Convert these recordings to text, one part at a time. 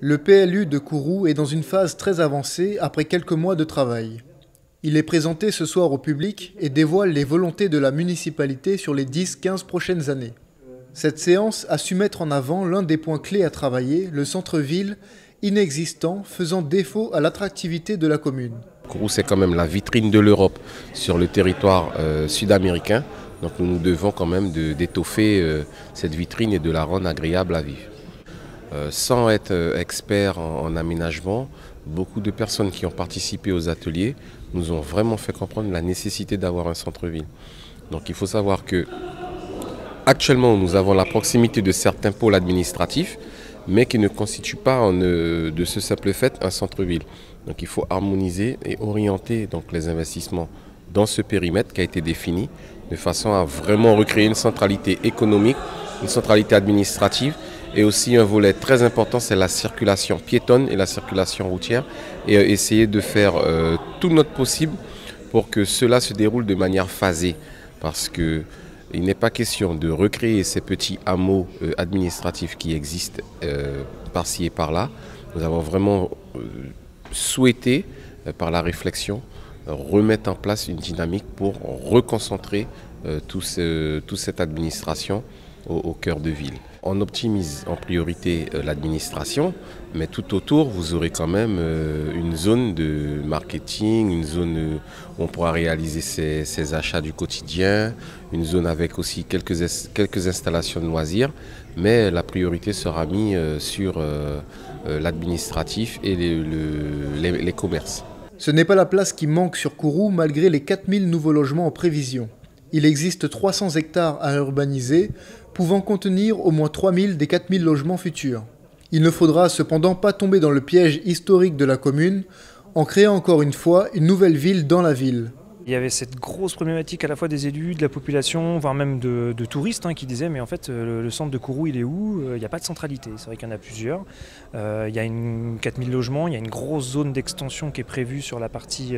Le PLU de Kourou est dans une phase très avancée après quelques mois de travail. Il est présenté ce soir au public et dévoile les volontés de la municipalité sur les 10-15 prochaines années. Cette séance a su mettre en avant l'un des points clés à travailler, le centre-ville, inexistant, faisant défaut à l'attractivité de la commune. Kourou, c'est quand même la vitrine de l'Europe sur le territoire sud-américain. Donc nous nous devons quand même d'étoffer cette vitrine et de la rendre agréable à vivre. Sans être expert en aménagement, beaucoup de personnes qui ont participé aux ateliers nous ont vraiment fait comprendre la nécessité d'avoir un centre-ville. Donc il faut savoir que actuellement nous avons la proximité de certains pôles administratifs, mais qui ne constituent pas de ce simple fait un centre-ville. Donc il faut harmoniser et orienter donc, les investissements dans ce périmètre qui a été défini, de façon à vraiment recréer une centralité économique, une centralité administrative, et aussi un volet très important, c'est la circulation piétonne et la circulation routière, et essayer de faire tout notre possible pour que cela se déroule de manière phasée, parce que il n'est pas question de recréer ces petits hameaux administratifs qui existent par-ci et par-là. Nous avons vraiment souhaité, par la réflexion, remettre en place une dynamique pour reconcentrer toute cette administration au cœur de ville. On optimise en priorité l'administration, mais tout autour, vous aurez quand même une zone de marketing, une zone où on pourra réaliser ses achats du quotidien, une zone avec aussi quelques installations de loisirs, mais la priorité sera mise sur l'administratif et les commerces. Ce n'est pas la place qui manque sur Kourou malgré les 4000 nouveaux logements en prévision. Il existe 300 hectares à urbaniser, pouvant contenir au moins 3000 des 4000 logements futurs. Il ne faudra cependant pas tomber dans le piège historique de la commune, en créant encore une fois une nouvelle ville dans la ville. Il y avait cette grosse problématique à la fois des élus, de la population, voire même de touristes qui disaient mais en fait le centre de Kourou il est où? Il n'y a pas de centralité, c'est vrai qu'il y en a plusieurs. Il y a 4000 logements, il y a une grosse zone d'extension qui est prévue sur la partie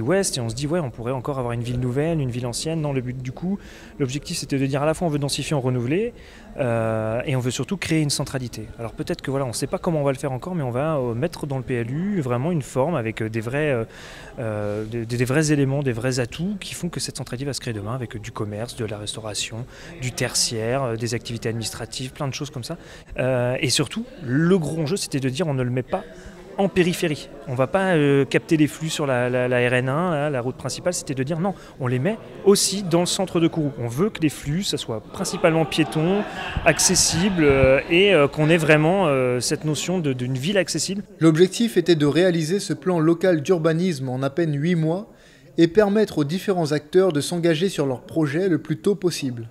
ouest et on se dit ouais on pourrait encore avoir une ville nouvelle, une ville ancienne. Non, l'objectif c'était de dire à la fois on veut densifier, en renouveler et on veut surtout créer une centralité. Alors peut-être que voilà on ne sait pas comment on va le faire encore, mais on va mettre dans le PLU vraiment une forme avec des vrais éléments, des vrais atouts qui font que cette centralité va se créer demain avec du commerce, de la restauration, du tertiaire, des activités administratives, plein de choses comme ça. Et surtout le gros enjeu c'était de dire on ne le met pas en périphérie. On ne va pas capter les flux sur la RN1, la route principale, c'était de dire non, on les met aussi dans le centre de Kourou. On veut que les flux, ça soit principalement piétons, accessibles et qu'on ait vraiment cette notion d'une ville accessible. L'objectif était de réaliser ce plan local d'urbanisme en à peine 8 mois et permettre aux différents acteurs de s'engager sur leur projet le plus tôt possible.